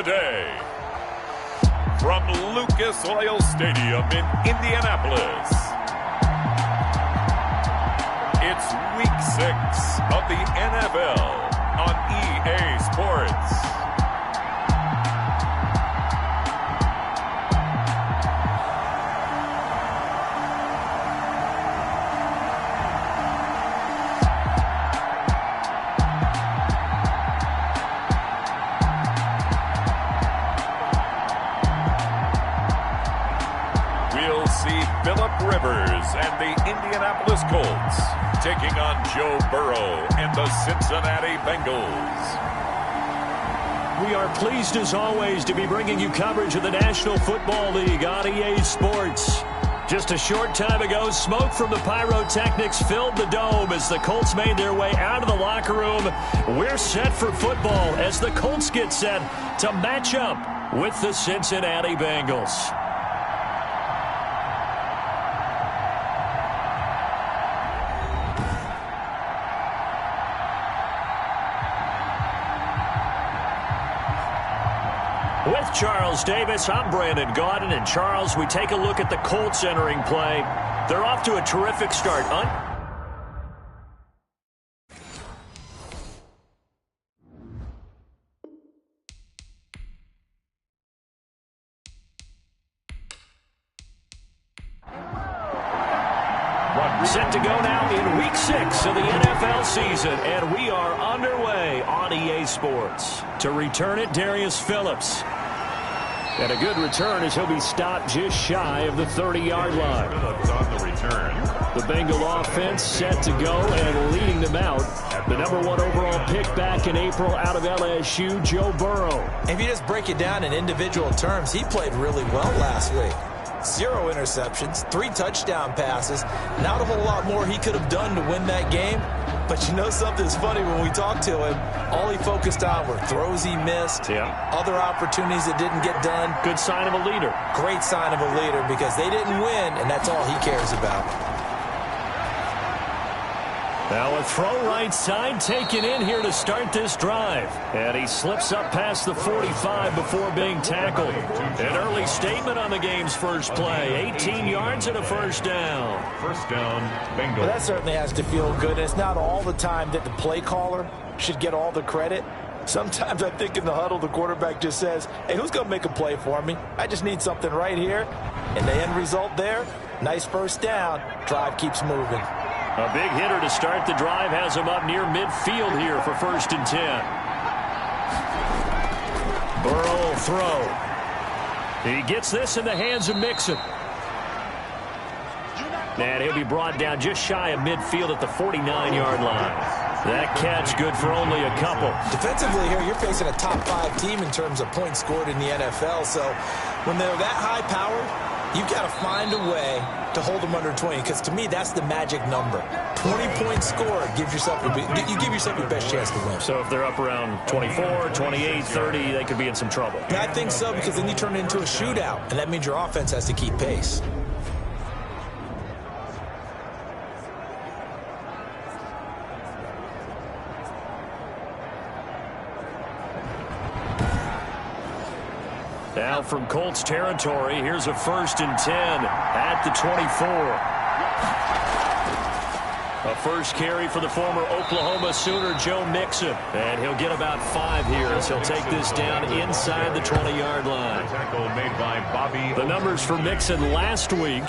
today. From Lucas Oil Stadium in Indianapolis, it's Week 6 of the NFL on EA Sports. Rivers and the Indianapolis Colts taking on Joe Burrow and the Cincinnati Bengals. We are pleased as always to be bringing you coverage of the National Football League on EA Sports. Just a short time ago, smoke from the pyrotechnics filled the dome as the Colts made their way out of the locker room. We're set for football as the Colts get set to match up with the Cincinnati Bengals. With Charles Davis, I'm Brandon Gaudin. And Charles, we take a look at the Colts entering play. They're off to a terrific start. Set to go now in Week 6 of the NFL season, and we are underway on EA Sports. To return it, Darius Phillips. And a good return as he'll be stopped just shy of the 30-yard line. Phillips on the return. The Bengal offense set to go and leading them out. The #1 overall pick back in April out of LSU, Joe Burrow. If you just break it down in individual terms, he played really well last week. 0 interceptions, 3 touchdown passes. Not a whole lot more he could have done to win that game. But you know something's funny when we talked to him, all he focused on were throws he missed, other opportunities that didn't get done. Good sign of a leader. Great sign of a leader because they didn't win, and that's all he cares about. Now a throw right side taken in here to start this drive. And he slips up past the 45 before being tackled. An early statement on the game's first play. 18 yards and a first down. First down, Bengals. Well, that certainly has to feel good. It's not all the time that the play caller should get all the credit. Sometimes I think in the huddle, the quarterback just says, hey, who's going to make a play for me? I just need something right here. And the end result there, nice first down. Drive keeps moving. A big hitter to start the drive has him up near midfield here for 1st and 10. Burrow will throw. He gets this in the hands of Mixon. And he'll be brought down just shy of midfield at the 49-yard line. That catch good for only a couple. Defensively here, you're facing a top 5 team in terms of points scored in the NFL. So when they're that high-powered, you've got to find a way to hold them under 20, because to me, that's the magic number. 20 points scored, you give yourself your best chance to win. So if they're up around 24, 28, 30, they could be in some trouble. I think so, because then you turn it into a shootout, and that means your offense has to keep pace. Now from Colts territory, here's a 1st and 10 at the 24. A first carry for the former Oklahoma Sooner, Joe Mixon. And he'll get about 5 here as he'll take this down inside the 20-yard line. Tackle made by Bobby. The numbers for Mixon last week,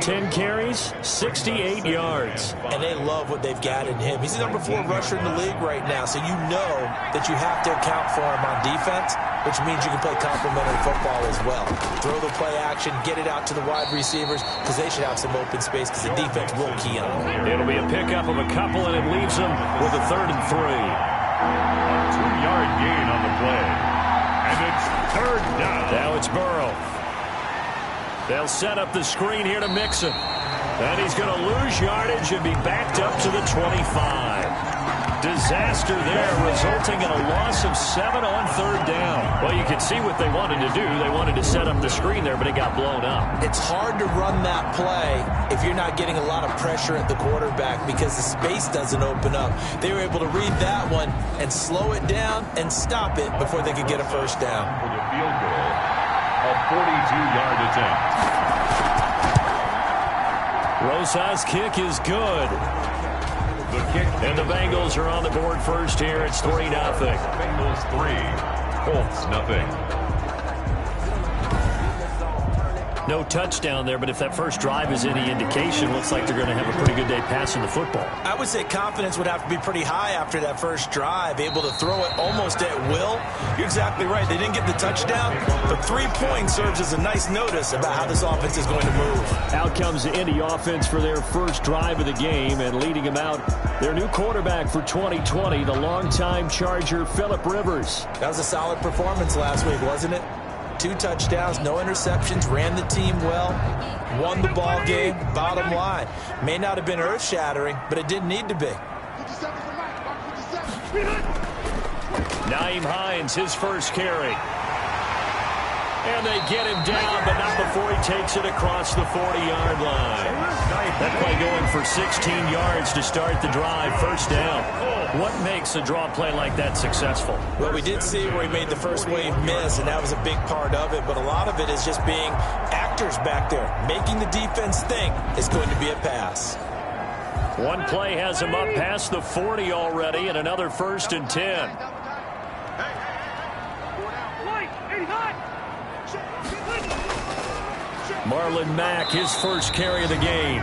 10 carries, 68 yards. And they love what they've got in him. He's the #4 rusher in the league right now, so you know that you have to account for him on defense, which means you can play complementary football as well. Throw the play action, get it out to the wide receivers, because they should have some open space, because the defense will key on them. It'll be a pickup of a couple, and it leaves them with a 3rd and 3. A 2-yard gain on the play. And it's 3rd down. Now it's Burrow. They'll set up the screen here to Mixon. And he's going to lose yardage and be backed up to the 25. Disaster there, resulting in a loss of 7 on third down. Well, you can see what they wanted to do. They wanted to set up the screen there, but it got blown up. It's hard to run that play if you're not getting a lot of pressure at the quarterback because the space doesn't open up. They were able to read that one and slow it down and stop it before they could get a first down. For the field goal, a 42-yard attempt. Rosa's kick is good. The kick. And the Bengals are on the board first here. It's 3-0. Bengals 3, Colts nothing. No touchdown there, but if that first drive is any indication, looks like they're going to have a pretty good day passing the football. I would say confidence would have to be pretty high after that first drive, able to throw it almost at will. You're exactly right. They didn't get the touchdown, but 3 points serves as a nice notice about how this offense is going to move. Out comes the Indy offense for their first drive of the game, and leading them out, their new quarterback for 2020, the longtime Charger, Phillip Rivers. That was a solid performance last week, wasn't it? 2 touchdowns, no interceptions, ran the team well, won the ball game, bottom line. May not have been earth-shattering, but it didn't need to be. Nyheim Hines, his first carry. And they get him down, but not before he takes it across the 40-yard line. That play going for 16 yards to start the drive, first down. What makes a draw play like that successful? Well, we did see where he made the first wave miss, and that was a big part of it, but a lot of it is just being actors back there, making the defense think it's going to be a pass. One play has him up past the 40 already, and another 1st and 10. Marlon Mack, his first carry of the game.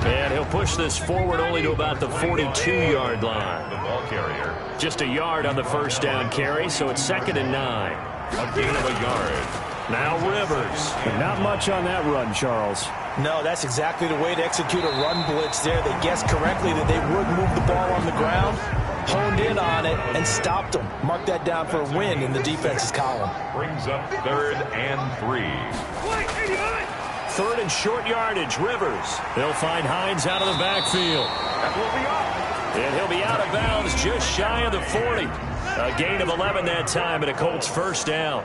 And he'll push this forward only to about the 42-yard line. The ball carrier. Just a yard on the first down carry, so it's 2nd and 9. A gain of a yard. Now Rivers. Not much on that run, Charles. No, that's exactly the way to execute a run blitz there. They guessed correctly that they would move the ball on the ground, honed in on it, and stopped them. Mark that down for a win in the defense's column. Brings up 3rd and 3. 3rd and short yardage, Rivers. They'll find Hines out of the backfield. And he'll be out of bounds just shy of the 40. A gain of 11 that time, and a Colts first down.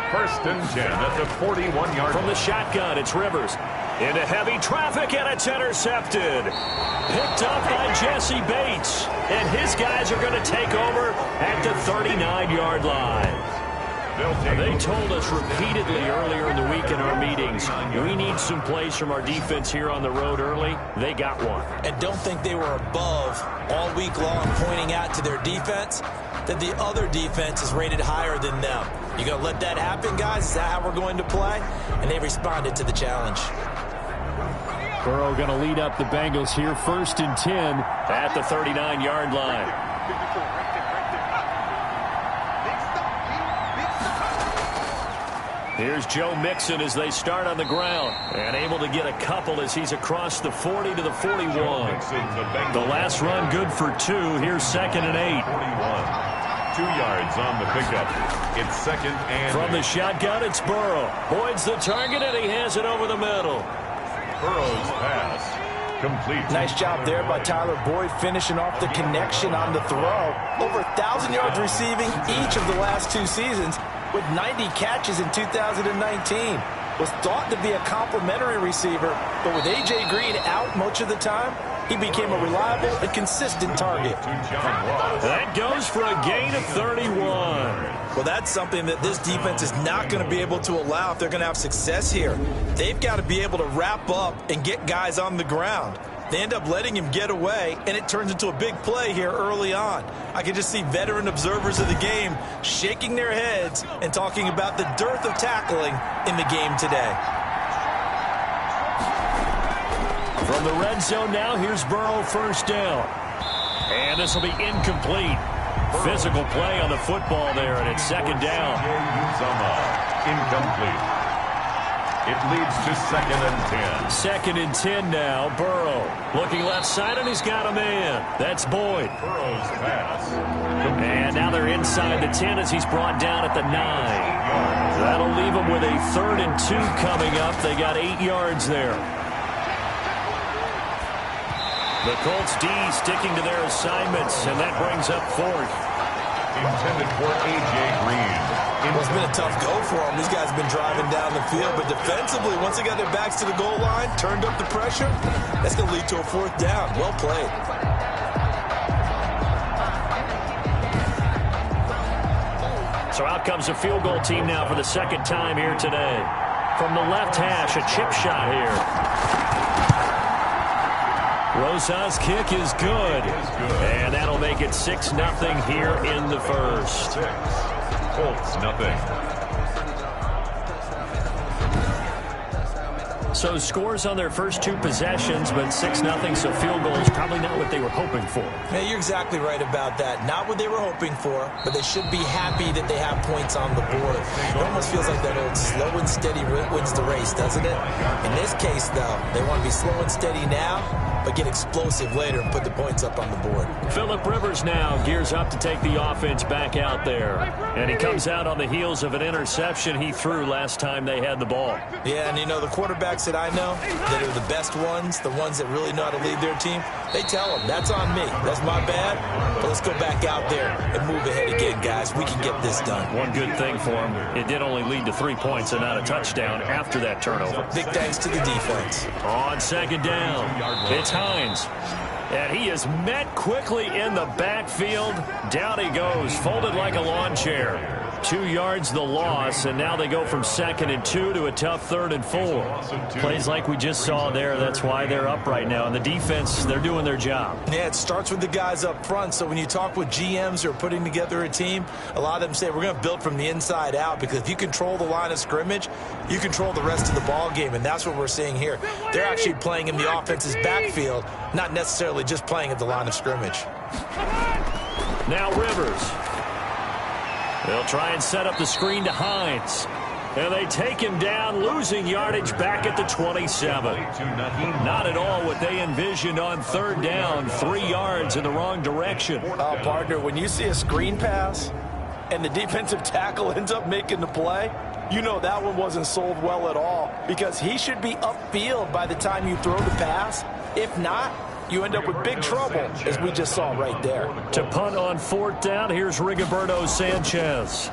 1st and 10 at the 41-yard. From the shotgun, it's Rivers. Into heavy traffic, and it's intercepted. Picked up by Jesse Bates. And his guys are going to take over at the 39-yard line. They told us repeatedly earlier in the week in our meetings, we need some plays from our defense here on the road early. They got one. And don't think they were above all week long pointing out to their defense that the other defense is rated higher than them. You going to let that happen, guys? Is that how we're going to play? And they responded to the challenge. Burrow going to lead up the Bengals here, 1st and 10 at the 39-yard line. Here's Joe Mixon as they start on the ground. And able to get a couple as he's across the 40 to the 41. The last run good for 2. Here's 2nd and 8. 2 yards on the pickup. It's 2nd and From the shotgun, it's Burrow. Boyd's the target, and he has it over the middle. Burrow's pass. Complete. Nice job there by Tyler Boyd finishing off the connection on the throw. Over 1,000 yards receiving each of the last 2 seasons, with 90 catches in 2019. Was thought to be a complimentary receiver, but with A.J. Green out much of the time, he became a reliable and consistent target. That goes for a gain of 31. Well, that's something that this defense is not going to be able to allow if they're going to have success here. They've got to be able to wrap up and get guys on the ground. They end up letting him get away, and it turns into a big play here early on. I can just see veteran observers of the game shaking their heads and talking about the dearth of tackling in the game today. From the red zone now, here's Burrow, first down. And this will be incomplete. Physical play on the football there, and it's 2nd down. Incomplete. It leads to 2nd and 10. 2nd and 10 now. Burrow looking left side, and he's got a man. That's Boyd. Burrow's pass. And now they're inside the 10 as he's brought down at the 9. That'll leave them with a 3rd and 2 coming up. They got 8 yards there. The Colts D sticking to their assignments, and that brings up fourth. Intended for A.J. Green. Well, it's been a tough go for them. These guys have been driving down the field, but defensively, once they got their backs to the goal line, turned up the pressure, that's going to lead to a fourth down. Well played. So out comes the field goal team now for the second time here today. From the left hash, a chip shot here. Rosas' kick is good. And that'll make it 6-0 here in the first. Colts, nothing. So scores on their first two possessions, but 6-0, so field goal is probably not what they were hoping for. Yeah, you're exactly right about that. Not what they were hoping for, but they should be happy that they have points on the board. It almost feels like that old slow and steady wins the race, doesn't it? In this case, though, they want to be slow and steady now, but get explosive later and put the points up on the board. Phillip Rivers now gears up to take the offense back out there. And he comes out on the heels of an interception he threw last time they had the ball. Yeah, and you know, the quarterbacks that I know that are the best ones, the ones that really know how to lead their team, they tell them, that's on me. That's my bad. But let's go back out there and move ahead again, guys. We can get this done. One good thing for him, it did only lead to 3 points and not a touchdown after that turnover. Big thanks to the defense. On second down, it's Hines. And he is met quickly in the backfield. Down he goes, folded like a lawn chair. 2 yards the loss, and now they go from 2nd and 2 to a tough 3rd and 4. Plays like we just saw there. That's why they're up right now. And the defense, they're doing their job. Yeah, it starts with the guys up front. So when you talk with GMs who are putting together a team, a lot of them say we're going to build from the inside out, because if you control the line of scrimmage, you control the rest of the ball game, and that's what we're seeing here. They're actually playing in the offense's backfield, not necessarily just playing at the line of scrimmage. Now Rivers. They'll try and set up the screen to Hines. And they take him down, losing yardage back at the 27. Not at all what they envisioned on 3rd down. 3 yards in the wrong direction. Oh, partner, when you see a screen pass and the defensive tackle ends up making the play, you know that one wasn't sold well at all, because he should be upfield by the time you throw the pass. If not, you end up with big trouble, as we just saw right there. To punt on 4th down, here's Rigoberto Sanchez.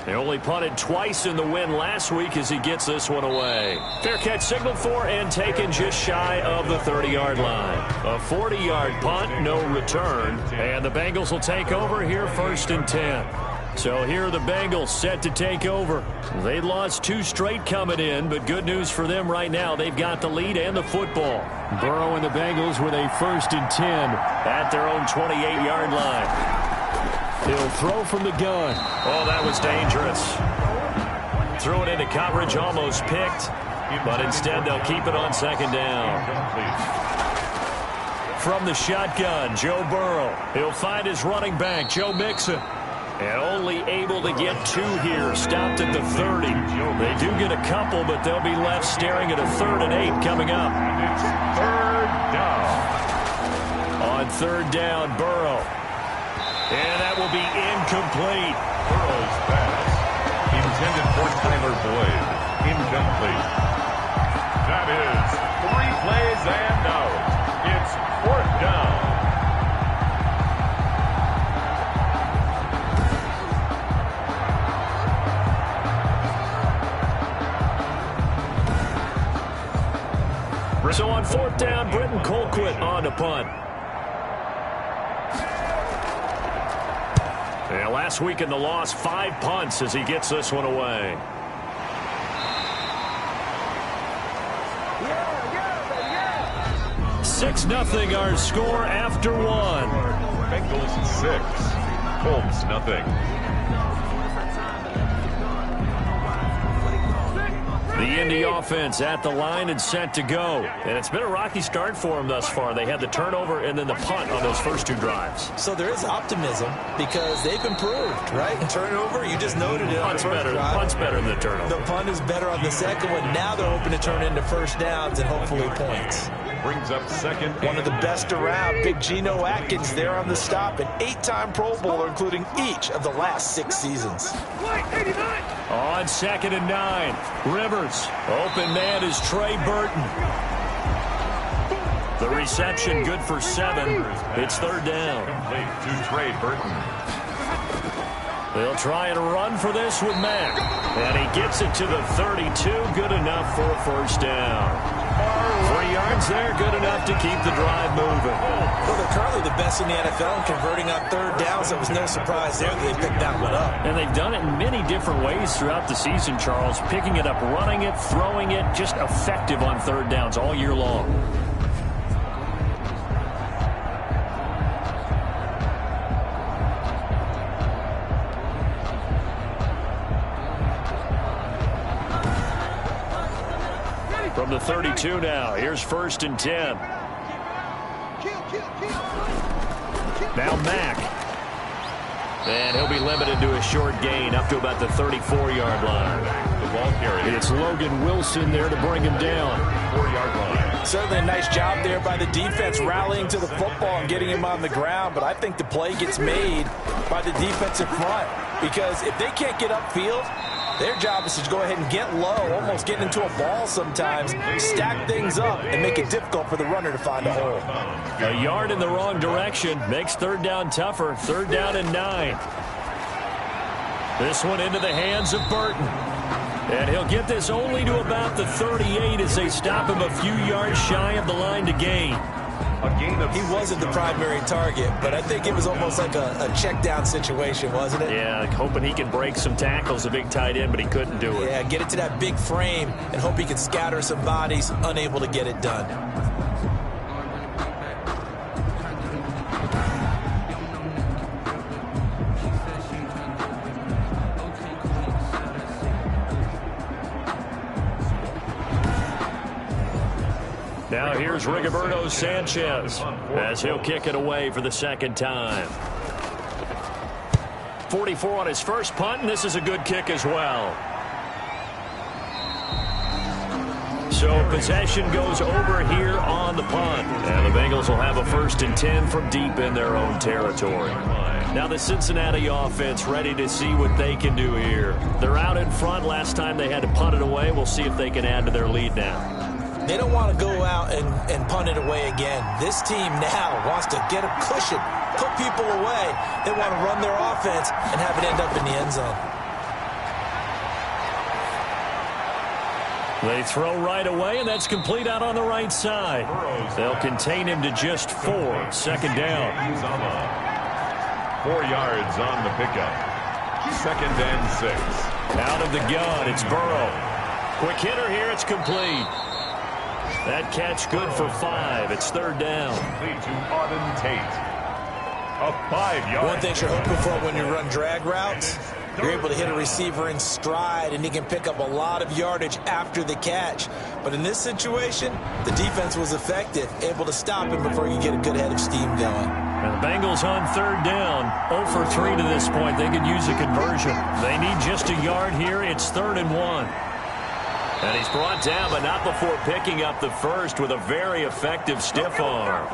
They only punted twice in the win last week as he gets this one away. Fair catch signaled for and taken just shy of the 30-yard line. A 40-yard punt, no return. And the Bengals will take over here 1st and 10. So here are the Bengals set to take over. They lost 2 straight coming in, but good news for them right now. They've got the lead and the football. Burrow and the Bengals with a 1st and 10 at their own 28-yard line. He'll throw from the gun. Oh, that was dangerous. Threw it into coverage, almost picked, but instead they'll keep it on 2nd down. From the shotgun, Joe Burrow. He'll find his running back, Joe Mixon. And only able to get 2 here, stopped at the 30. They do get a couple, but they'll be left staring at a 3rd and 8 coming up. 3rd down. On 3rd down, Burrow. And that will be incomplete. Burrow's pass. Intended for Tyler Boyd. Incomplete. That is 3 plays and out. It's 4th down. So on 4th down, Britton Colquitt on to punt. Yeah, last week in the loss, 5 punts as he gets this one away. Yeah. 6-0 our score after 1. Bengals 6. Colts nothing. The Indy offense at the line and set to go. And it's been a rocky start for them thus far. They had the turnover and then the punt on those first 2 drives. So there is optimism because they've improved, right? Turnover, you just noted it on the first drive. Punt's better than the turnover. The punt is better on the second one. Now they're hoping to turn into 1st downs and hopefully points. Brings up 2nd. One of the best around, Big Geno Atkins there on the stop, an 8-time Pro Bowler, including each of the last 6 seasons. On 2nd and 9, Rivers. Open man is Trey Burton. The reception good for 7. It's third down. Complete to Trey Burton. They'll try and run for this with Mack. And he gets it to the 32. Good enough for a first down. 3 yards there, good enough to keep the drive moving. Well, they're currently the best in the NFL in converting on third downs. So it was no surprise there that they picked that one up. And they've done it in many different ways throughout the season, Charles. Picking it up, running it, throwing it, just effective on third downs all year long. From the 32 now, here's 1st and 10. Now Mack. And he'll be limited to a short gain up to about the 34-yard line. The ball carrier. It's Logan Wilson there to bring him down. 4-yard line. Certainly a nice job there by the defense rallying to the football and getting him on the ground, but I think the play gets made by the defensive front because if they can't get upfield, their job is to go ahead and get low, almost get into a ball sometimes, stack things up, and make it difficult for the runner to find a hole. A yard in the wrong direction makes third down tougher. 3rd down and 9. This one into the hands of Burton. And he'll get this only to about the 38 as they stop him a few yards shy of the line to gain. He wasn't the primary target, but I think it was almost like a check down situation, wasn't it? Yeah, hoping he can break some tackles, a big tight end, but he couldn't do it. Yeah, get it to that big frame and hope he can scatter some bodies, unable to get it done. Now here's Rigoberto Sanchez as he'll kick it away for the 2nd time. 44 on his first punt, and this is a good kick as well. So possession goes over here on the punt. And the Bengals will have a 1st and 10 from deep in their own territory. Now the Cincinnati offense ready to see what they can do here. They're out in front. Last time they had to punt it away. We'll see if they can add to their lead now. They don't want to go out and punt it away again. This team now wants to get a cushion, put people away. They want to run their offense and have it end up in the end zone. They throw right away, and that's complete out on the right side. They'll contain him to just 4. 2nd down. 4 yards on the pickup. 2nd and 6. Out of the gun, it's Burrow. Quick hitter here, it's complete. That catch good for 5. It's 3rd down. Complete to Auden Tate. A 5-yard. One thing you're hoping for when you run drag routes, you're able to hit a receiver in stride, and he can pick up a lot of yardage after the catch. But in this situation, the defense was effective, able to stop him before you get a good head of steam going. And the Bengals on 3rd down, 0 for 3 to this point. They could use a conversion. They need just a yard here. It's 3rd and 1. And he's brought down, but not before picking up the first with a very effective stiff arm.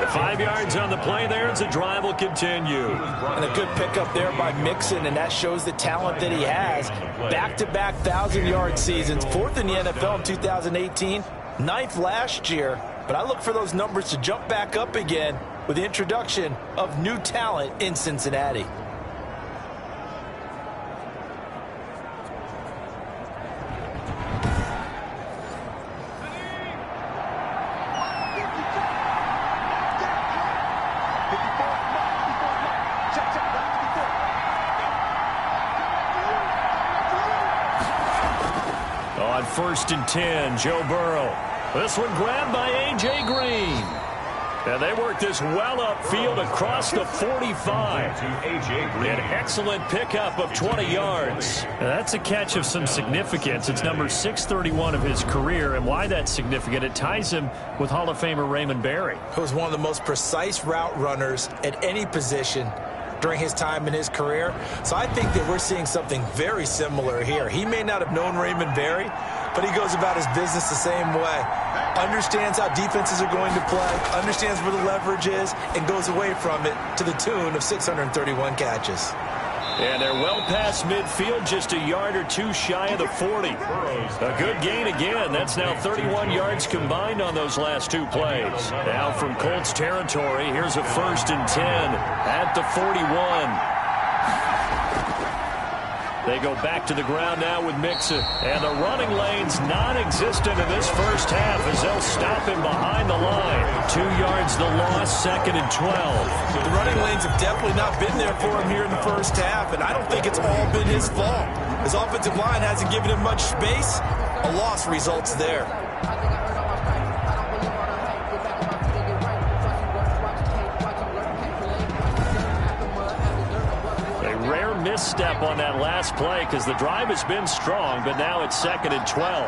5 yards on the play there as the drive will continue. And a good pickup there by Mixon, and that shows the talent that he has. Back-to-back 1,000-yard seasons, 4th in the NFL in 2018, 9th last year. But I look for those numbers to jump back up again with the introduction of new talent in Cincinnati. On 1st and 10, Joe Burrow. This one grabbed by A.J. Green. And they work this well upfield across the 45. An excellent pickup of 20 yards. Now that's a catch of some significance. It's number 631 of his career. And why that's significant, it ties him with Hall of Famer Raymond Berry. He was one of the most precise route runners at any position during his time in his career. So I think that we're seeing something very similar here. He may not have known Raymond Berry, but he goes about his business the same way. Understands how defenses are going to play, understands where the leverage is, and goes away from it to the tune of 631 catches. And they're well past midfield, just a yard or two shy of the 40. A good gain again. That's now 31 yards combined on those last two plays. Now from Colts territory, here's a 1st and 10 at the 41. They go back to the ground now with Mixon. And the running lane's non-existent in this first half as they'll stop him behind the line. 2 yards the loss, 2nd and 12. The running lanes have definitely not been there for him here in the first half, and I don't think it's all been his fault. His offensive line hasn't given him much space. A loss results there. Misstep on that last play because the drive has been strong, but now it's 2nd and 12.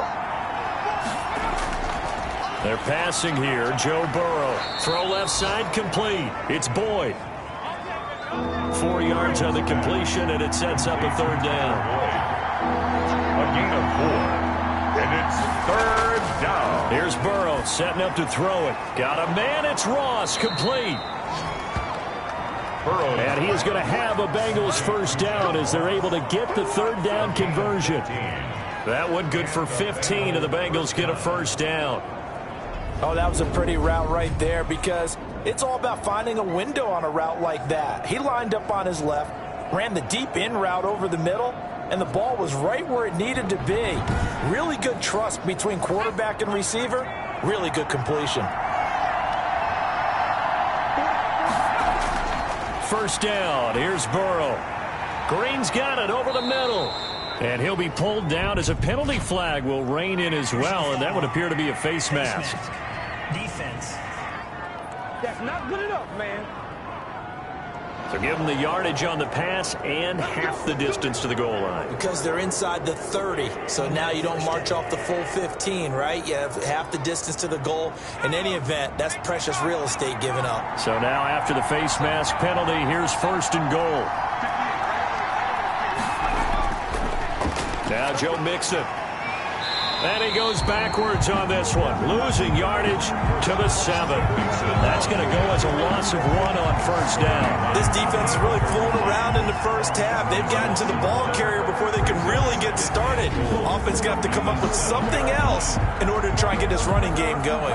They're passing here. Joe Burrow. Throw left side complete. It's Boyd. 4 yards on the completion, and it sets up a 3rd down. A gain of 4, and it's 3rd down. Here's Burrow setting up to throw it. Got a man. It's Ross. Complete. And he is going to have a Bengals 1st down as they're able to get the 3rd down conversion. That one good for 15, and the Bengals get a 1st down. Oh, that was a pretty route right there because it's all about finding a window on a route like that. He lined up on his left, ran the deep in route over the middle, and the ball was right where it needed to be. Really good trust between quarterback and receiver. Really good completion. 1st down. Here's Burrow. Green's got it over the middle. And he'll be pulled down as a penalty flag will rein in as well, and that would appear to be a face mask. Defense. That's not good enough, man. So give them the yardage on the pass and half the distance to the goal line. Because they're inside the 30, so now you don't march off the full 15, right? You have half the distance to the goal. In any event, that's precious real estate given up. So now after the face mask penalty, here's 1st and goal. Now Joe Mixon. And he goes backwards on this one, losing yardage to the 7. That's going to go as a loss of 1 on 1st down. This defense is really flown around in the first half. They've gotten to the ball carrier before they can really get started. Offense going to have to come up with something else in order to try and get this running game going.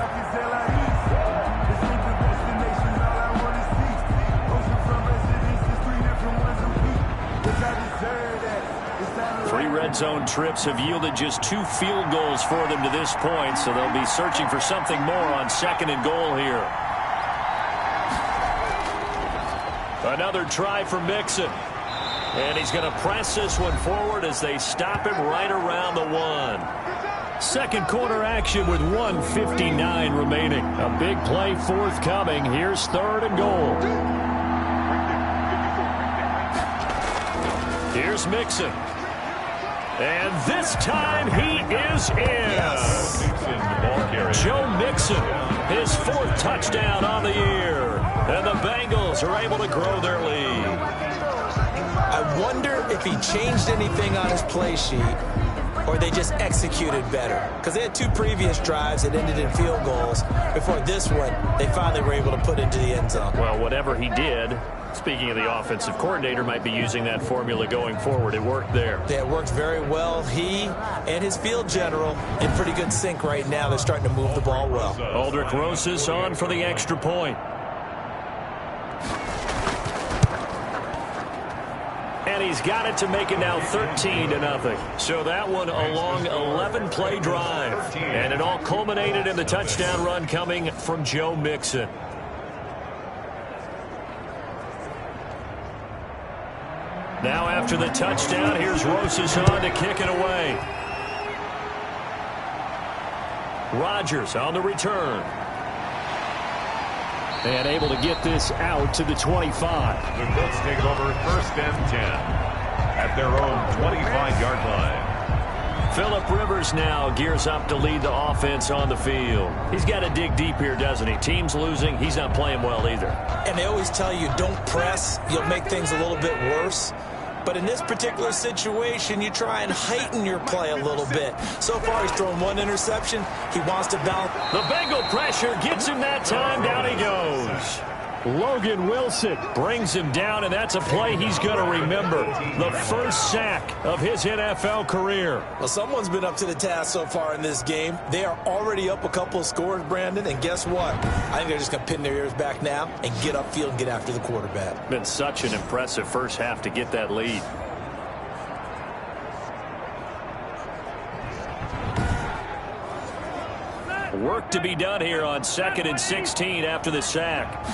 3 red zone trips have yielded just 2 field goals for them to this point, so they'll be searching for something more on 2nd and goal here. Another try for Mixon. And he's going to press this one forward as they stop him right around the 1. 2nd quarter action with 1:59 remaining. A big play forthcoming. Here's 3rd and goal. Here's Mixon. And this time he is in. Yes. Joe Mixon, his 4th touchdown on the year. And the Bengals are able to grow their lead. I wonder if he changed anything on his play sheet or they just executed better. Because they had 2 previous drives that ended in field goals. Before this one, they finally were able to put into the end zone. Well, whatever he did, speaking of the offensive coordinator, might be using that formula going forward. It worked there. Yeah, it worked very well. He and his field general in pretty good sync right now. They're starting to move the ball well. Aldrich Rosas on for the extra point. And he's got it to make it now 13-0. So that one a long 11-play drive. And it all culminated in the touchdown run coming from Joe Mixon. Now after the touchdown, here's Rosas on to kick it away. Rodgers on the return. And able to get this out to the 25. The Colts take over 1st and 10 at their own 25-yard line. Phillip Rivers now gears up to lead the offense on the field. He's got to dig deep here, doesn't he? Team's losing. He's not playing well either. And they always tell you, don't press. You'll make things a little bit worse. But in this particular situation, you try and heighten your play a little bit. So far, he's thrown 1 interception. He wants to balance. The Bengal pressure gets him that time. Down he goes. Logan Wilson brings him down, and that's a play he's going to remember. The first sack of his NFL career. Well, someone's been up to the task so far in this game. They are already up a couple of scores, Brandon, and guess what? I think they're just going to pin their ears back now and get upfield and get after the quarterback. Been such an impressive first half to get that lead. Work to be done here on 2nd and 16 after the sack.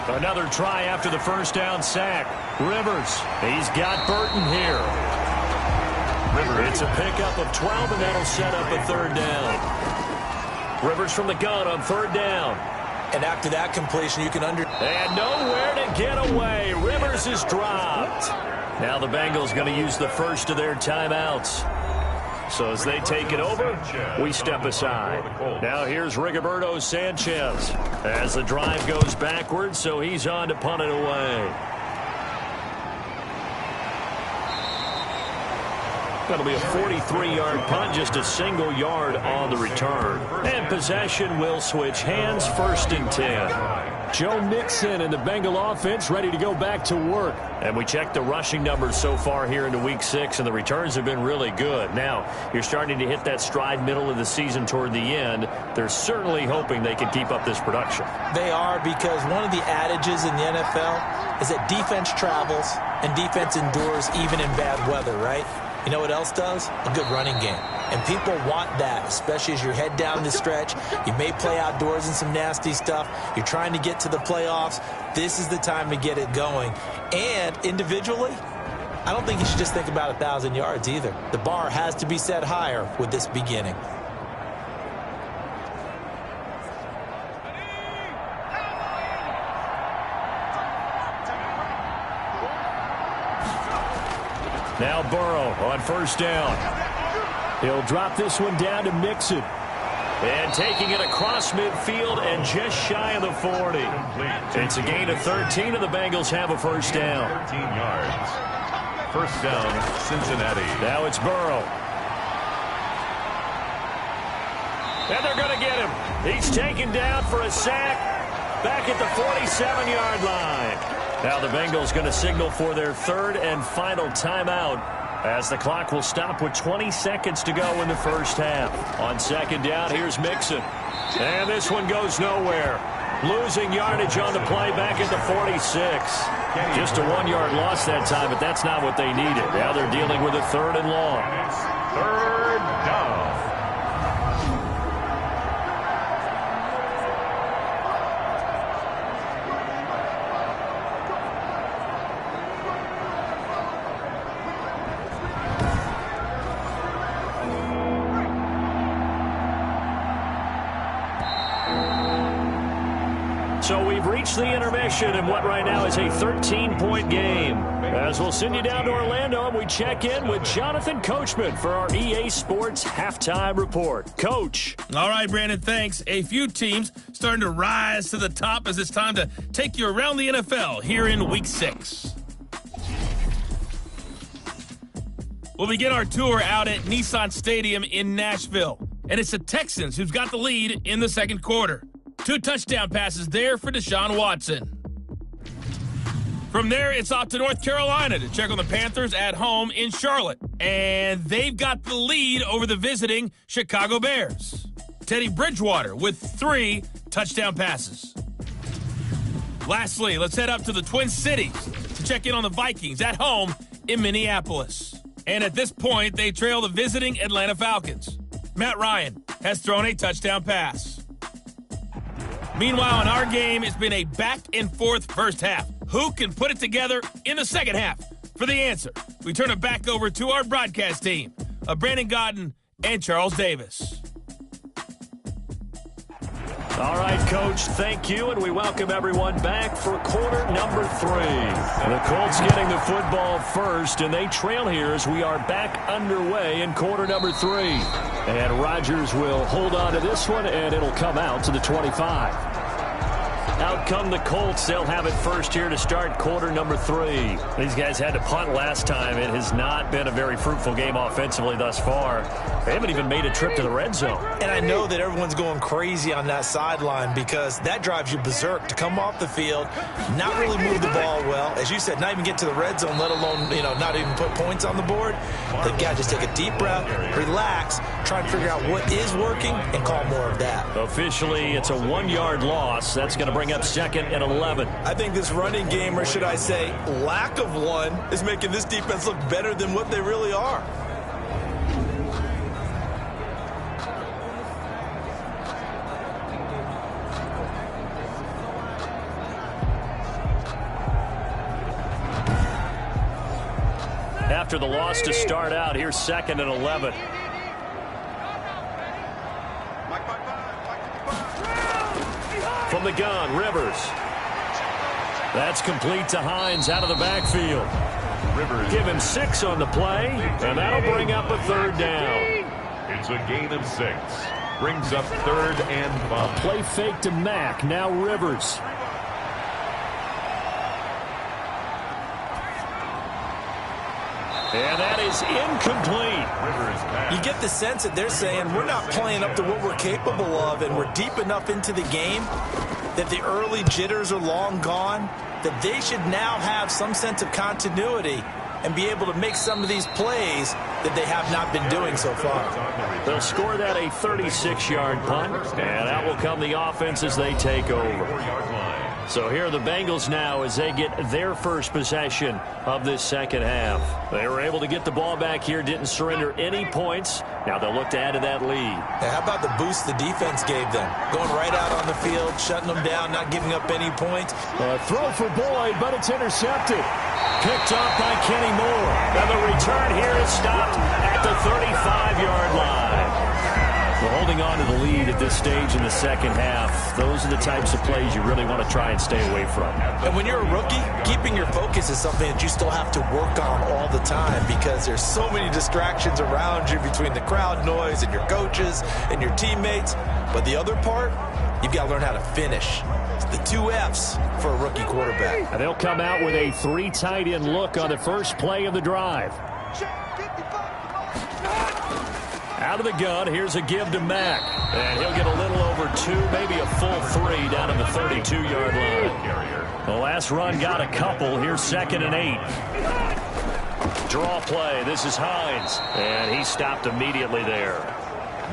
Another try after the first down sack. Rivers, he's got Burton here. It's a pickup of 12, and that'll set up a 3rd down. Rivers from the gun on 3rd down. And after that completion, you can And nowhere to get away. Rivers is dropped. Now the Bengals going to use the first of their timeouts. So as they take it over, we step aside. Now here's Rigoberto Sanchez as the drive goes backwards, so he's on to punt it away. That'll be a 43-yard punt, just a single yard on the return. And possession will switch hands, 1st and 10. Joe Mixon and the Bengal offense ready to go back to work. And we checked the rushing numbers so far here into Week 6, and the returns have been really good. Now, you're starting to hit that stride middle of the season toward the end. They're certainly hoping they can keep up this production. They are, because one of the adages in the NFL is that defense travels and defense endures even in bad weather, right? You know what else does? A good running game. And people want that, especially as you head down the stretch. You may play outdoors in some nasty stuff. You're trying to get to the playoffs. This is the time to get it going. And individually, I don't think you should just think about 1,000 yards either. The bar has to be set higher with this beginning. Now Burrow on 1st down. He'll drop this one down to Mixon. And taking it across midfield and just shy of the 40. It's a gain of 13, and the Bengals have a 1st down. 13 yards. 1st down, Cincinnati. Now it's Burrow. And they're going to get him. He's taken down for a sack back at the 47-yard line. Now the Bengals going to signal for their 3rd and final timeout as the clock will stop with 20 seconds to go in the first half. On 2nd down, here's Mixon. And this one goes nowhere. Losing yardage on the play back at the 46. Just a 1-yard loss that time, but that's not what they needed. Now they're dealing with a 3rd and long. 3rd down. So we've reached the intermission in what right now is a 13-point game. As we'll send you down to Orlando, and we check in with Jonathan Coachman for our EA Sports Halftime Report. Coach. All right, Brandon, thanks. A few teams starting to rise to the top as it's time to take you around the NFL here in Week 6. We'll begin our tour out at Nissan Stadium in Nashville. And it's the Texans who's got the lead in the 2nd quarter. 2 touchdown passes there for Deshaun Watson. From there, it's off to North Carolina to check on the Panthers at home in Charlotte. And they've got the lead over the visiting Chicago Bears. Teddy Bridgewater with 3 touchdown passes. Lastly, let's head up to the Twin Cities to check in on the Vikings at home in Minneapolis. And at this point, they trail the visiting Atlanta Falcons. Matt Ryan has thrown a touchdown pass. Meanwhile, in our game, it's been a back-and-forth first half. Who can put it together in the 2nd half? For the answer, we turn it back over to our broadcast team of Brandon Godden and Charles Davis. All right, Coach, thank you, and we welcome everyone back for quarter number 3. The Colts getting the football first, and they trail here as we are back underway in quarter number 3. And Rodgers will hold on to this one, and it'll come out to the 25. Out come the Colts. They'll have it first here to start quarter number 3. These guys had to punt last time. It has not been a very fruitful game offensively thus far. They haven't even made a trip to the red zone. And I know that everyone's going crazy on that sideline because that drives you berserk to come off the field, not really move the ball well. As you said, not even get to the red zone, let alone, not even put points on the board. They've got to just take a deep breath, relax, try and figure out what is working, and call more of that. Officially, it's a 1-yard loss. That's going to bring up 2nd and 11. I think this running game, or should I say lack of one, is making this defense look better than what they really are. After the loss to start out, here's 2nd and 11. From the gun, Rivers. That's complete to Hines out of the backfield. Rivers. Give him 6 on the play, and that'll bring up a 3rd down. It's a gain of 6. Brings up 3rd and 5. Play fake to Mack. Now Rivers. And that is incomplete. You get the sense that they're saying we're not playing up to what we're capable of, and we're deep enough into the game that the early jitters are long gone, that they should now have some sense of continuity and be able to make some of these plays that they have not been doing so far. They'll score that a 36-yard punt, and that will come the offense as they take over. So here are the Bengals now as they get their first possession of this second half. They were able to get the ball back here, didn't surrender any points. Now they'll look to add to that lead. Hey, how about the boost the defense gave them? Going right out on the field, shutting them down, not giving up any points. Throw for Boyd, but it's intercepted. Picked up by Kenny Moore. And the return here is stopped at the 35-yard line. Well, holding on to the lead at this stage in the second half, those are the types of plays you really want to try and stay away from. And when you're a rookie, keeping your focus is something that you still have to work on all the time because there's so many distractions around you between the crowd noise and your coaches and your teammates. But the other part, you've got to learn how to finish. It's the 2 F's for a rookie quarterback. And they'll come out with a 3 tight end look on the first play of the drive. Out of the gun, here's a give to Mack. And he'll get a little over 2, maybe a full 3 down to the 32-yard line. The last run got a couple. Here's 2nd and 8. Draw play. This is Hines. And he stopped immediately there.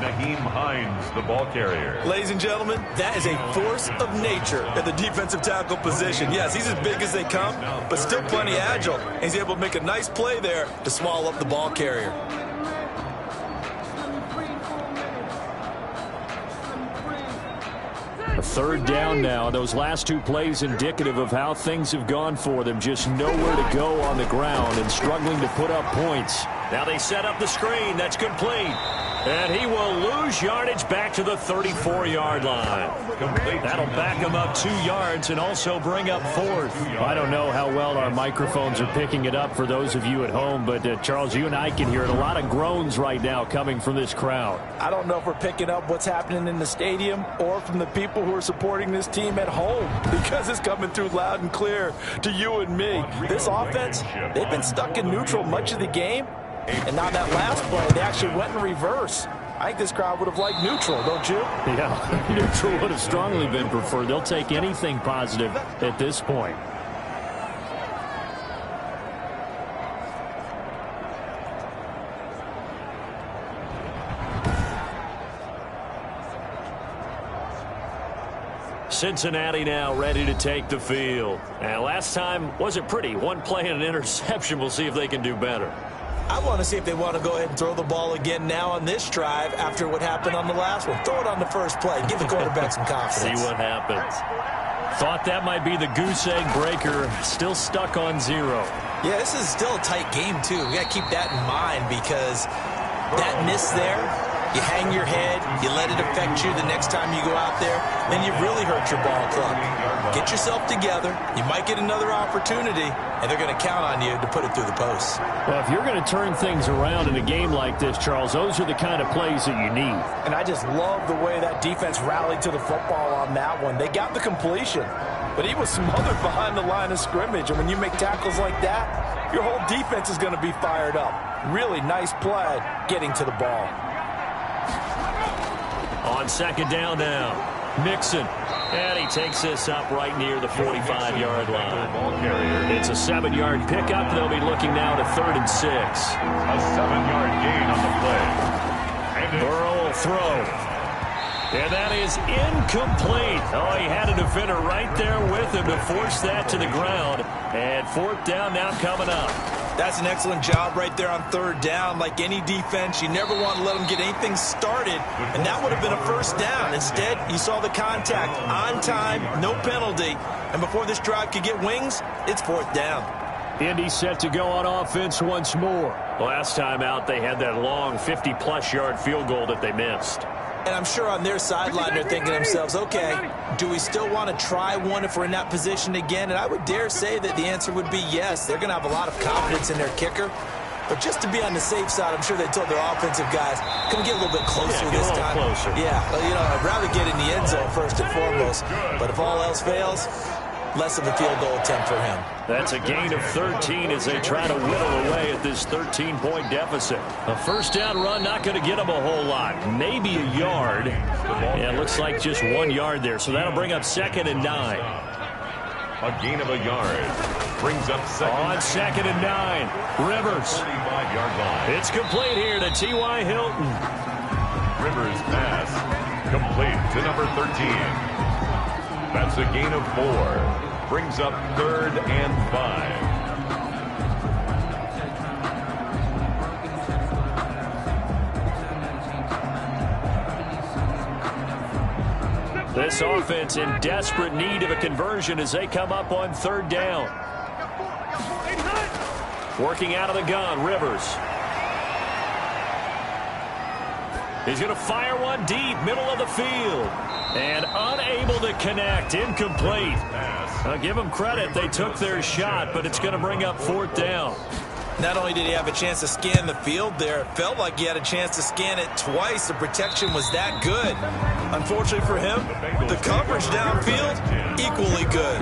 Nyheim Hines, the ball carrier. Ladies and gentlemen, that is a force of nature at the defensive tackle position. Yes, he's as big as they come, but still plenty agile. He's able to make a nice play there to swallow up the ball carrier. A 3rd down now. Those last 2 plays indicative of how things have gone for them. Just nowhere to go on the ground and struggling to put up points. Now they set up the screen. That's complete. And he will lose yardage back to the 34-yard line. That'll back him up 2 yards and also bring up 4th. I don't know how well our microphones are picking it up for those of you at home, but Charles, you and I can hear it. A lot of groans right now coming from this crowd. I don't know if we're picking up what's happening in the stadium or from the people who are supporting this team at home because it's coming through loud and clear to you and me. This offense, they've been stuck in neutral much of the game. And now that last play, they actually went in reverse. I think this crowd would have liked neutral, don't you? Yeah, neutral would have strongly been preferred. They'll take anything positive at this point. Cincinnati now ready to take the field. And last time wasn't pretty. 1 play and an interception. We'll see if they can do better. I want to see if they want to go ahead and throw the ball again now on this drive after what happened on the last one. Throw it on the first play. Give the quarterback some confidence. See what happens. Thought that might be the goose egg breaker. Still stuck on 0. Yeah, this is still a tight game, too. We got to keep that in mind because that miss there, you hang your head, you let it affect you the next time you go out there, then you've really hurt your ball club. Get yourself together. You might get another opportunity, and they're going to count on you to put it through the posts. Well, if you're going to turn things around in a game like this, Charles, those are the kind of plays that you need. And I just love the way that defense rallied to the football on that one. They got the completion. but he was smothered behind the line of scrimmage. And when you make tackles like that, your whole defense is going to be fired up. Really nice play getting to the ball. On second down now, Mixon. And he takes this up right near the 45-yard line. It's a 7-yard pickup. They'll be looking now to 3rd and 6. A 7-yard gain on the play. Burrow will throw. And that is incomplete. Oh, he had a defender right there with him to force that to the ground. And 4th down now coming up. That's an excellent job right there on 3rd down. Like any defense, you never want to let them get anything started, and that would have been a 1st down. Instead, you saw the contact on time, no penalty, and before this drive could get wings, it's 4th down. Indy set to go on offense once more. Last time out, they had that long 50-plus yard field goal that they missed. And I'm sure on their sideline they're thinking to themselves, okay, do we still want to try one if we're in that position again? And I would dare say that the answer would be yes. They're going to have a lot of confidence in their kicker. But just to be on the safe side, I'm sure they told their offensive guys, can we get a little bit closer this time? Closer. Yeah, well, you know, I'd rather get in the end zone first and foremost. But if all else fails, less of a field goal attempt for him. That's a gain of 13 as they try to whittle away at this 13-point deficit. A 1st down run, not going to get them a whole lot. Maybe a yard. Yeah, it looks like just 1 yard there. So that'll bring up 2nd and 9. A gain of a yard. Brings up 2nd. On 2nd and 9. Rivers. 45-yard line. It's complete here to T.Y. Hilton. Rivers pass. Complete to number 13. That's a gain of 4. Brings up 3rd and 5. This offense in desperate need of a conversion as they come up on 3rd down. Working out of the gun, Rivers. He's going to fire one deep, middle of the field. And unable to connect, incomplete. I'll give them credit, they took their shot, but it's going to bring up 4th down. Not only did he have a chance to scan the field there, it felt like he had a chance to scan it twice. The protection was that good. Unfortunately for him, the coverage downfield, equally good.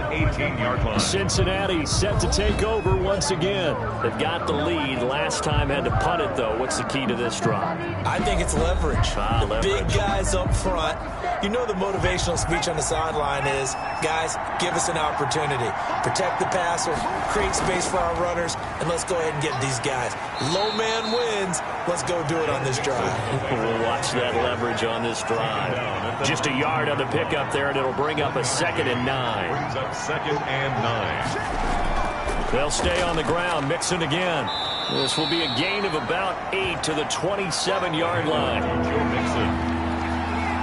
18-yard line. Cincinnati set to take over once again. They've got the lead. Last time had to punt it, though. What's the key to this drive? I think it's leverage. Leverage. Big guys up front. You know the motivational speech on the sideline is, guys, give us an opportunity. Protect the passer, create space for our runners, and let's go ahead and get these guys. Low man wins. Let's go do it on this drive. We'll watch that leverage on this drive. Just a yard on the pickup there, and it'll bring up a 2nd and 9. Brings up 2nd and 9. They'll stay on the ground, Mixon again. This will be a gain of about 8 to the 27-yard line. Joe Mixon.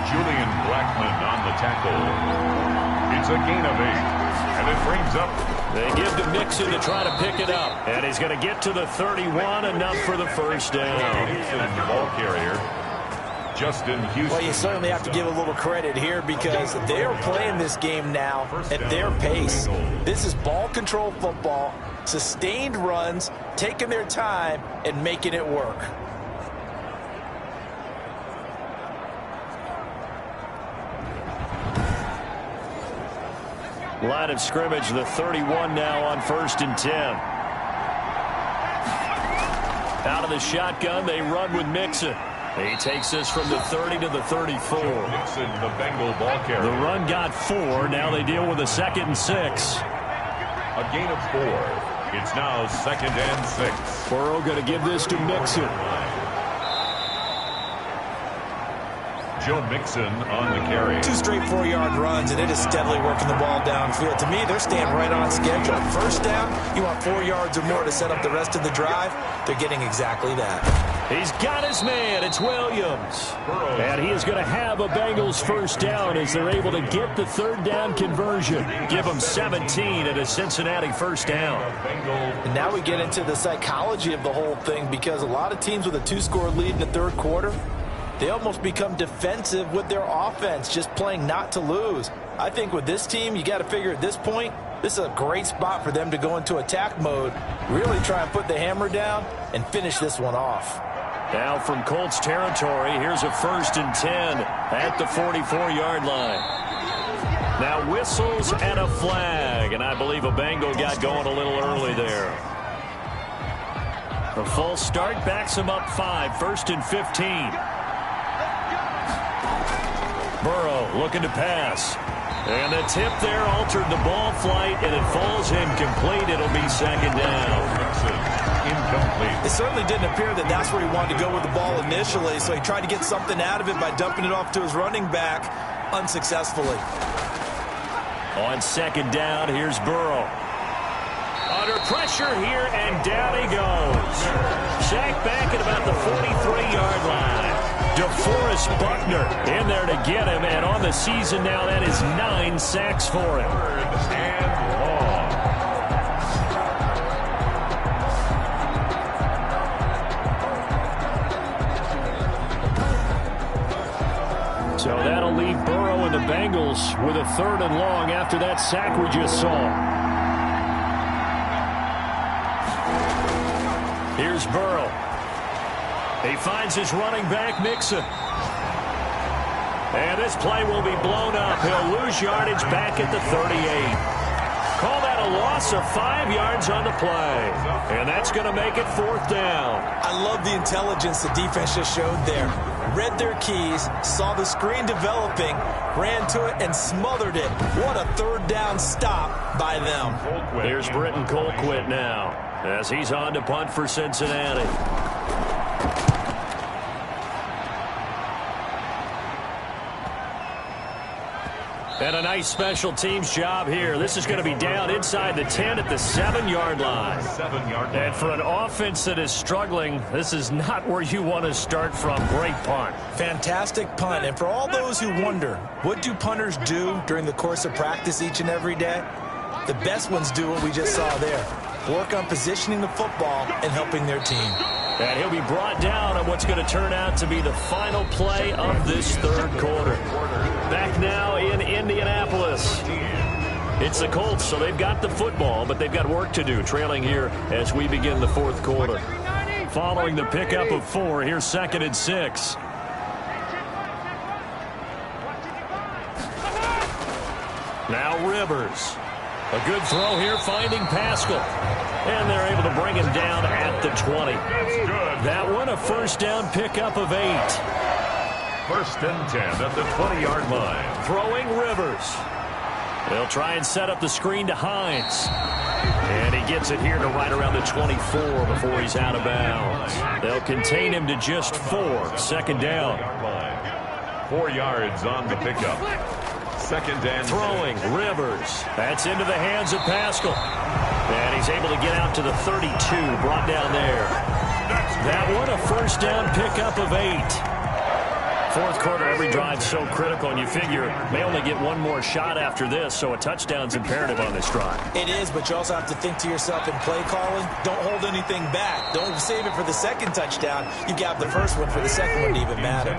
Julian Blackman on the tackle. It's a gain of 8. And it brings up. They give to Mixon to try to pick it up. And he's going to get to the 31, enough for the 1st down. Mixon, ball carrier. Justin Houston. Well, you certainly have to give a little credit here because they are playing this game now at their pace. This is ball control football, sustained runs, taking their time, and making it work. Line of scrimmage, the 31 now on 1st and 10. Out of the shotgun, they run with Mixon. He takes this from the 30 to the 34. Mixon, the Bengal ball carrier. The run got 4. Now they deal with a 2nd and 6. A gain of 4. It's now 2nd and 6. Burrow going to give this to Mixon. Joe Mixon on the carry. 2 straight 4-yard runs, and it is steadily working the ball downfield. To me, they're staying right on schedule. 1st down, you want 4 yards or more to set up the rest of the drive. They're getting exactly that. He's got his man. It's Williams. And he is going to have a Bengals 1st down as they're able to get the 3rd down conversion. Give them 17 at a Cincinnati 1st down. And now we get into the psychology of the whole thing because a lot of teams with a 2-score lead in the 3rd quarter, they almost become defensive with their offense, just playing not to lose. I think with this team, you got to figure at this point, this is a great spot for them to go into attack mode, really try and put the hammer down and finish this one off. Now from Colts territory, here's a 1st and 10 at the 44-yard line. Now whistles and a flag, and I believe a Bengal got going a little early there. The false start backs him up 5, 1st and 15. Burrow looking to pass. And the tip there altered the ball flight, and it falls incomplete. It'll be 2nd down. Incomplete. It certainly didn't appear that that's where he wanted to go with the ball initially, so he tried to get something out of it by dumping it off to his running back unsuccessfully. On 2nd down, here's Burrow. Under pressure here, and down he goes. Sacked back at about the 43-yard line. DeForest Buckner in there to get him, and on the season now, that is 9 sacks for him. 3rd and long. So that'll leave Burrow and the Bengals with a 3rd and long after that sack we just saw. Here's Burrow. He finds his running back, Mixon. And this play will be blown up. He'll lose yardage back at the 38. Call that a loss of 5 yards on the play. And that's going to make it 4th down. I love the intelligence the defense just showed there. Read their keys, saw the screen developing, ran to it, and smothered it. What a 3rd down stop by them. Here's Britton Colquitt now as he's on to punt for Cincinnati. And a nice special teams job here. This is going to be down inside the 10 at the 7-yard line. 7-yard line. And for an offense that is struggling, this is not where you want to start from. Great punt. Fantastic punt. And for all those who wonder, what do punters do during the course of practice each and every day? The best ones do what we just saw there. Work on positioning the football and helping their team. And he'll be brought down on what's going to turn out to be the final play of this 3rd quarter. Back now in Indianapolis. It's the Colts, so they've got the football, but they've got work to do, trailing here as we begin the 4th quarter. Following the pickup of 4, here's 2nd and 6. Now Rivers. A good throw here, finding Pascal. And they're able to bring him down at the 20. That one, a 1st down pickup of 8. 1st and 10 at the 20-yard line. Throwing Rivers. They'll try and set up the screen to Hines. And he gets it here to right around the 24 before he's out of bounds. They'll contain him to just 4. 2nd down. 4 yards on the pickup. 2nd and throwing Rivers. That's into the hands of Pascal. And he's able to get out to the 32, brought down there. That one, a 1st down pickup of 8. 4th quarter, every drive's so critical, and you figure they only get one more shot after this, so a touchdown's imperative on this drive. It is, but you also have to think to yourself in play calling, don't hold anything back. Don't save it for the 2nd touchdown. You got the 1st one for the 2nd one to even matter.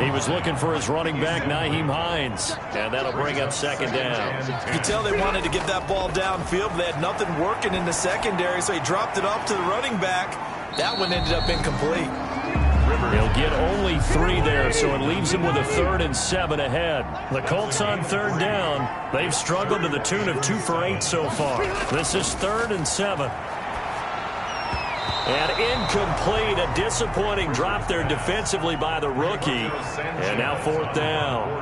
He was looking for his running back, Nyheim Hines, and that'll bring up 2nd down. You could tell they wanted to get that ball downfield, but they had nothing working in the secondary, so he dropped it off to the running back. That one ended up incomplete. He'll get only 3 there, so it leaves him with a 3rd and 7 ahead. The Colts on 3rd down. They've struggled to the tune of 2 for 8 so far. This is 3rd and 7. And incomplete, a disappointing drop there defensively by the rookie. And now 4th down.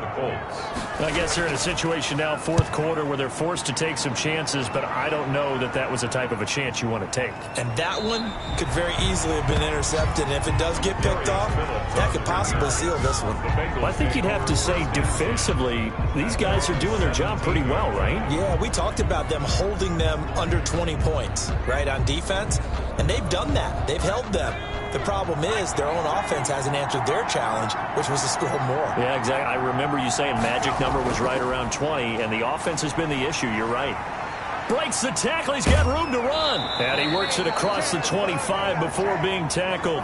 I guess they're in a situation now, 4th quarter, where they're forced to take some chances, but I don't know that that was the type of a chance you want to take. And that one could very easily have been intercepted. And if it does get picked off, that could possibly seal this one. Well, I think you'd have to say defensively, these guys are doing their job pretty well, right? Yeah, we talked about them holding them under 20 points, right, on defense. And they've done that. They've held them. The problem is their own offense hasn't answered their challenge, which was to score more. Yeah, exactly. I remember you saying magic number was right around 20, and the offense has been the issue. You're right. Breaks the tackle. He's got room to run. And he works it across the 25 before being tackled.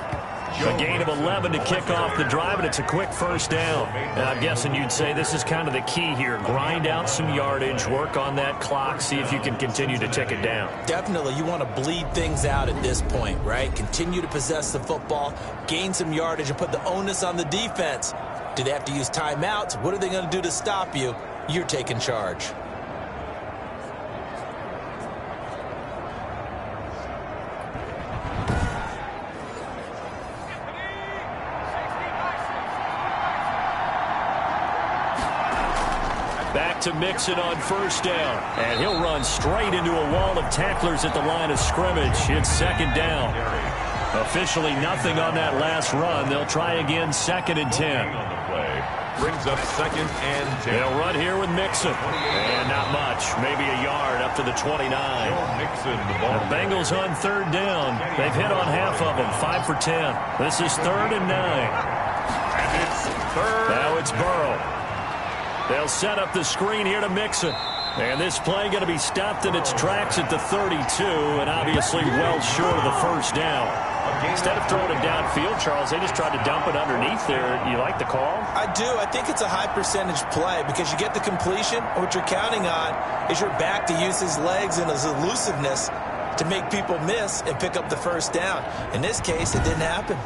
A gain of 11 to kick off the drive, and it's a quick 1st down. And I'm guessing you'd say this is kind of the key here. Grind out some yardage, work on that clock, see if you can continue to tick it down. Definitely. You want to bleed things out at this point, right? Continue to possess the football, gain some yardage, and put the onus on the defense. Do they have to use timeouts? What are they going to do to stop you? you're taking charge. Back to Mixon on first down. And he'll run straight into a wall of tacklers at the line of scrimmage. It's second down. Officially nothing on that last run. They'll try again, 2nd and 10. On the play. Brings up 2nd and 10. They'll run here with Mixon. And not much. Maybe a yard up to the 29. Mixon, the ball. The Bengals on 3rd down. They've hit on half of them, 5 for 10. This is 3rd and 9. And it's 3rd. Now it's Burrow. They'll set up the screen here to Mixon. And this play going to be stopped in its tracks at the 32, and obviously well short of the first down. Instead of throwing it downfield, Charles, they just tried to dump it underneath there. You like the call? I do. I think it's a high-percentage play because you get the completion. What you're counting on is your back to use his legs and his elusiveness to make people miss and pick up the first down. In this case, it didn't happen.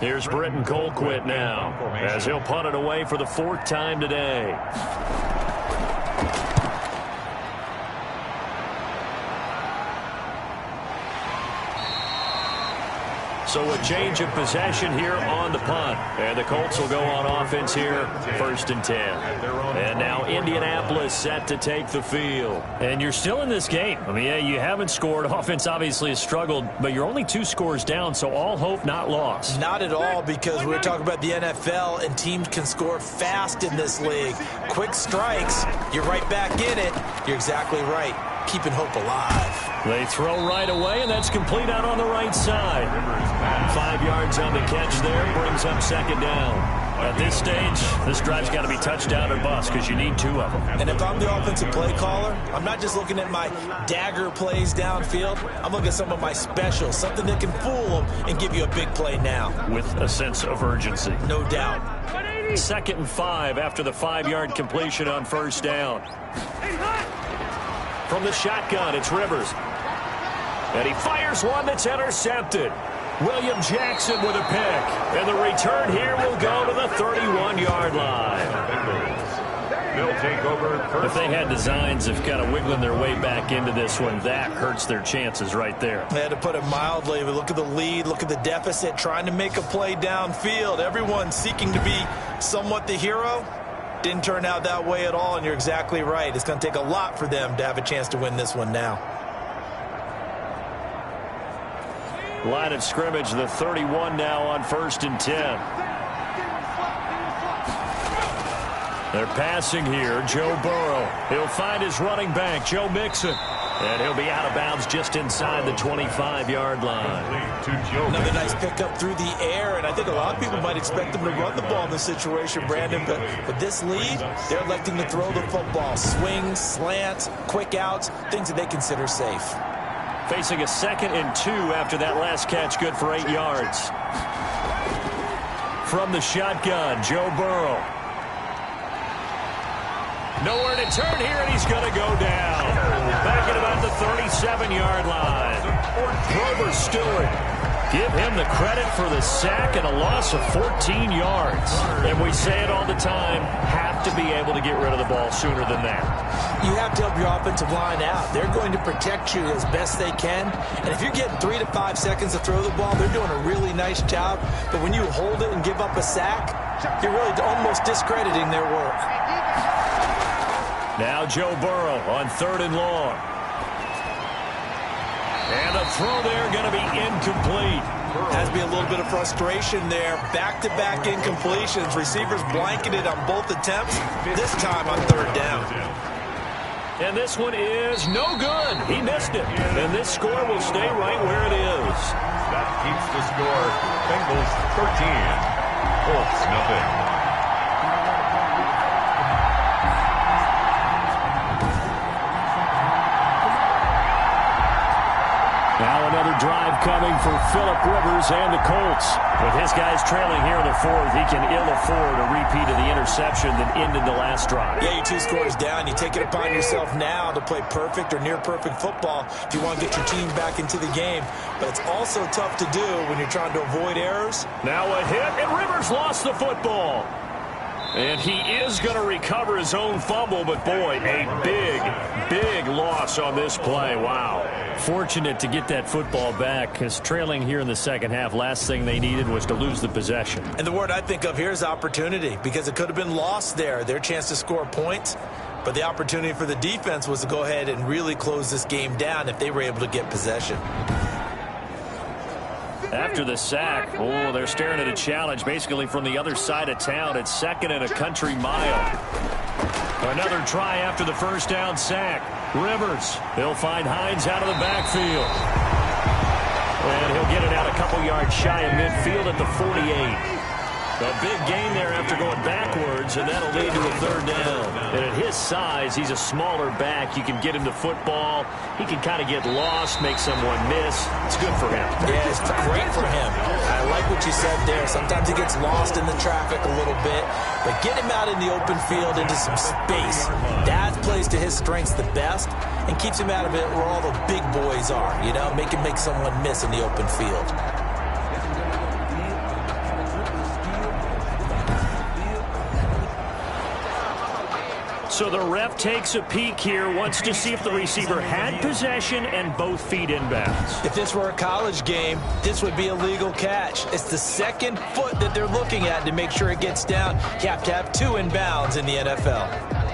Here's Britton Colquitt now, as he'll punt it away for the 4th time today. So a change of possession here on the punt. And the Colts will go on offense here, 1st and 10. And now Indianapolis set to take the field. And you're still in this game. I mean, yeah, you haven't scored. Offense obviously has struggled, but you're only 2 scores down, so all hope not lost. Not at all, because we're talking about the NFL, and teams can score fast in this league. Quick strikes, you're right back in it. You're exactly right. Keeping hope alive. They throw right away, and that's complete out on the right side. 5 yards on the catch there, brings up 2nd down. At this stage, this drive's got to be touchdown or bust because you need 2 of them. And if I'm the offensive play caller, I'm not just looking at my dagger plays downfield. I'm looking at some of my specials, something that can fool them and give you a big play now. With a sense of urgency. No doubt. 2nd and 5 after the 5-yard completion on first down. From the shotgun, it's Rivers. And he fires one that's intercepted. William Jackson with a pick. And the return here will go to the 31-yard line. They'll take over. If they had designs of kind of wiggling their way back into this one, that hurts their chances right there. They had to put it mildly, but look at the lead, look at the deficit, trying to make a play downfield. Everyone seeking to be somewhat the hero. Didn't turn out that way at all, and you're exactly right. It's going to take a lot for them to have a chance to win this one now. Line of scrimmage, the 31 now on 1st and 10. They're passing here. Joe Burrow. He'll find his running back, Joe Mixon. And he'll be out of bounds just inside the 25-yard line. Another nice pickup through the air, and I think a lot of people might expect them to run the ball in this situation, Brandon, but with this lead, they're electing to throw the football. Swings, slants, quick outs, things that they consider safe. Facing a 2nd and 2 after that last catch, good for 8 yards. From the shotgun, Joe Burrow. Nowhere to turn here, and he's going to go down. Back at about the 37-yard line. Grover Stewart. Give him the credit for the sack and a loss of 14 yards. And we say it all the time, have to be able to get rid of the ball sooner than that. You have to help your offensive line out. They're going to protect you as best they can. And if you're getting 3 to 5 seconds to throw the ball, they're doing a really nice job. But when you hold it and give up a sack, you're really almost discrediting their work. Now Joe Burrow on 3rd and long. And the throw there going to be incomplete. Has to be a little bit of frustration there. Back-to-back incompletions. Receivers blanketed on both attempts, this time on 3rd down. And this one is no good. He missed it. And this score will stay right where it is. That keeps the score. Bengals 13. Colts nothing. Now another drive coming for Phillip Rivers and the Colts. With his guys trailing here in the fourth, he can ill afford a repeat of the interception that ended the last drive. Yeah, you're 2 scores down. You take it upon yourself now to play perfect or near-perfect football if you want to get your team back into the game. But it's also tough to do when you're trying to avoid errors. Now a hit, and Rivers lost the football. And he is going to recover his own fumble, but boy, a big loss on this play. Wow. Fortunate to get that football back, because trailing here in the second half, last thing they needed was to lose the possession. And the word I think of here is opportunity, because it could have been lost there, their chance to score points. But the opportunity for the defense was to go ahead and really close this game down if they were able to get possession. After the sack, they're staring at a challenge basically from the other side of town. It's 2nd and a country mile. Another try after the first down sack. Rivers, they'll find Hines out of the backfield. And he'll get it out a couple yards shy of midfield at the 48. A big gain there after going backwards, and that'll lead to a 3rd down. And at his size, he's a smaller back. You can get him to football. He can kind of get lost, make someone miss. It's good for him. Yeah, it's great for him. I like what you said there. Sometimes he gets lost in the traffic a little bit, but get him out in the open field into some space. That plays to his strengths the best and keeps him out of it where all the big boys are, you know, make someone miss in the open field. So the ref takes a peek here, wants to see if the receiver had possession and both feet inbounds. If this were a college game, this would be a legal catch. It's the 2nd foot that they're looking at to make sure it gets down. You have to have 2 inbounds in the NFL.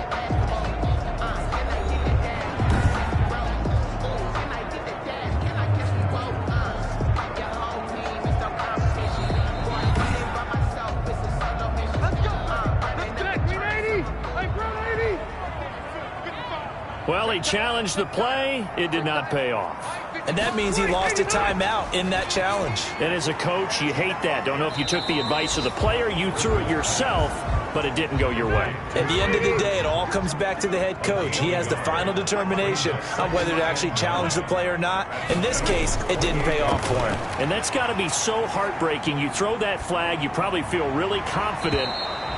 Well, he challenged the play. It did not pay off. And that means he lost a timeout in that challenge. And as a coach, you hate that. Don't know if you took the advice of the player, you threw it yourself, but it didn't go your way. At the end of the day, it all comes back to the head coach. He has the final determination on whether to actually challenge the play or not. In this case, it didn't pay off for him. And that's got to be so heartbreaking. You throw that flag, you probably feel really confident,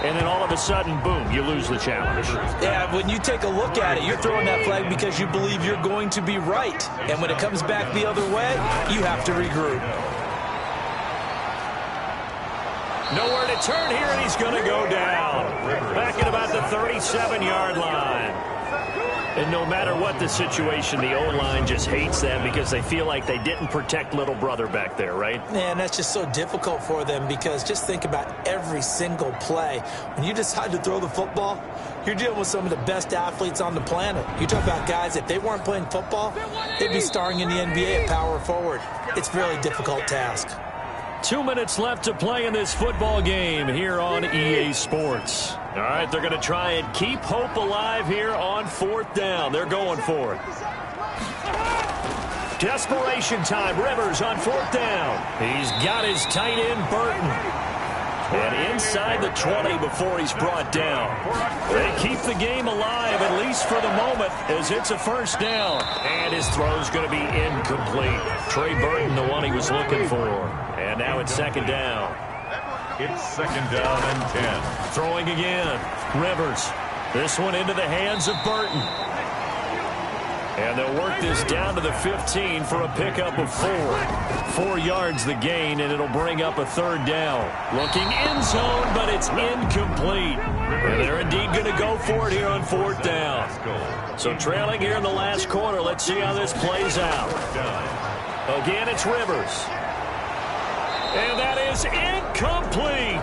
and then all of a sudden, boom, you lose the challenge. Yeah, when you take a look at it, you're throwing that flag because you believe you're going to be right. And when it comes back the other way, you have to regroup. Nowhere to turn here, and he's going to go down. Back at about the 37-yard line. And no matter what the situation, the O-line just hates that because they feel like they didn't protect little brother back there, right? Man, that's just so difficult for them because just think about every single play. When you decide to throw the football, you're dealing with some of the best athletes on the planet. You talk about guys, if they weren't playing football, they'd be starring in the NBA at power forward. It's a really difficult task. 2 minutes left to play in this football game here on EA Sports. All right, they're going to try and keep hope alive here on 4th down. They're going for it. Desperation time. Rivers on 4th down. He's got his tight end, Burton. And inside the 20 before he's brought down. They keep the game alive, at least for the moment, as it's a 1st down. And his throw's going to be incomplete. Trey Burton, the one he was looking for. And now it's 2nd down. It's 2nd down and 10. Throwing again. Rivers. This one into the hands of Burton. And they'll work this down to the 15 for a pickup of 4. 4 yards the gain, and it'll bring up a 3rd down. Looking end zone, but it's incomplete. And they're indeed going to go for it here on 4th down. So trailing here in the last quarter. Let's see how this plays out. Again, it's Rivers. And that is incomplete.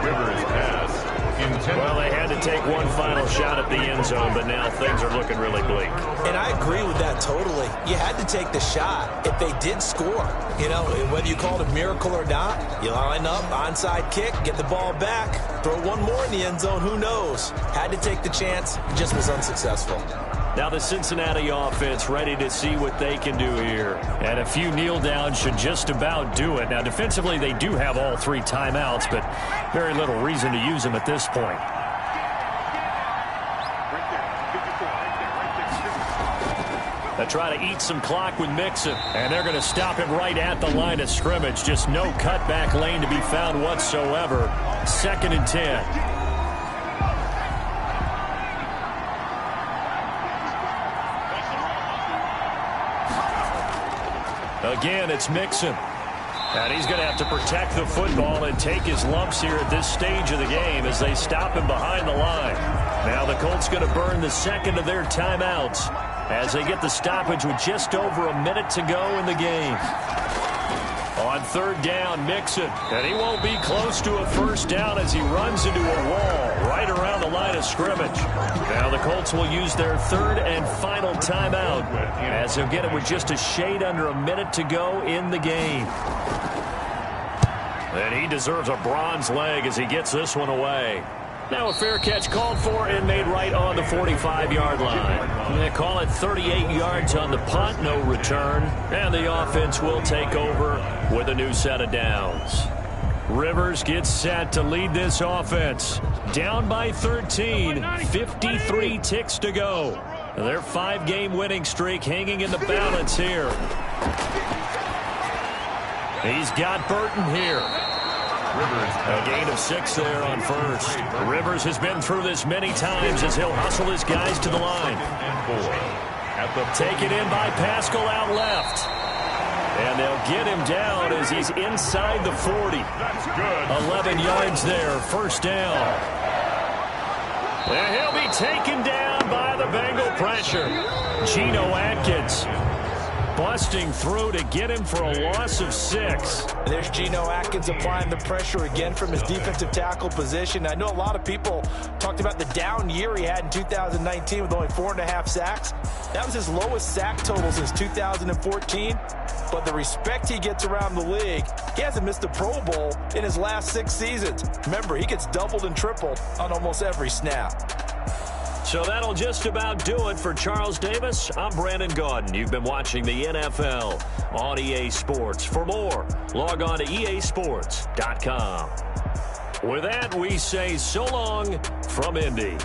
Rivers pass intended. Well, they had to take one final shot at the end zone, but now things are looking really bleak. And I agree with that totally. You had to take the shot if they did score. You know, whether you call it a miracle or not, you line up, onside kick, get the ball back, throw one more in the end zone, who knows? Had to take the chance, just was unsuccessful. Now the Cincinnati offense ready to see what they can do here. And a few kneel downs should just about do it. Now defensively they do have all 3 timeouts, but very little reason to use them at this point. They try to eat some clock with Mixon, and they're going to stop him right at the line of scrimmage. Just no cutback lane to be found whatsoever. 2nd and 10. Again, it's Mixon. And he's going to have to protect the football and take his lumps here at this stage of the game as they stop him behind the line. Now the Colts going to burn the second of their timeouts as they get the stoppage with just over a minute to go in the game. On 3rd down, Mixon. And he won't be close to a first down as he runs into a wall right around the line of scrimmage. Now the Colts will use their 3rd and final timeout as they'll get it with just a shade under a minute to go in the game. And he deserves a bronze leg as he gets this one away. Now a fair catch called for and made right on the 45-yard line. They call it 38 yards on the punt, no return. And the offense will take over with a new set of downs. Rivers gets set to lead this offense. Down by 13, 53 ticks to go. Their 5-game winning streak hanging in the balance here. He's got Burton here. A gain of 6 there on first. Rivers has been through this many times as he'll hustle his guys to the line. Taken in by Pascal out left. And they'll get him down as he's inside the 40. 11 yards there, first down. And he'll be taken down by the Bengal pressure. Geno Atkins busting through to get him for a loss of 6. There's Geno Atkins applying the pressure again from his defensive tackle position. I know a lot of people talked about the down year he had in 2019 with only 4.5 sacks. That was his lowest sack total since 2014. But the respect he gets around the league, he hasn't missed a Pro Bowl in his last 6 seasons. Remember, he gets doubled and tripled on almost every snap. So that'll just about do it for Charles Davis. I'm Brandon Gaudin. You've been watching the NFL on EA Sports. For more, log on to easports.com. With that, we say so long from Indy.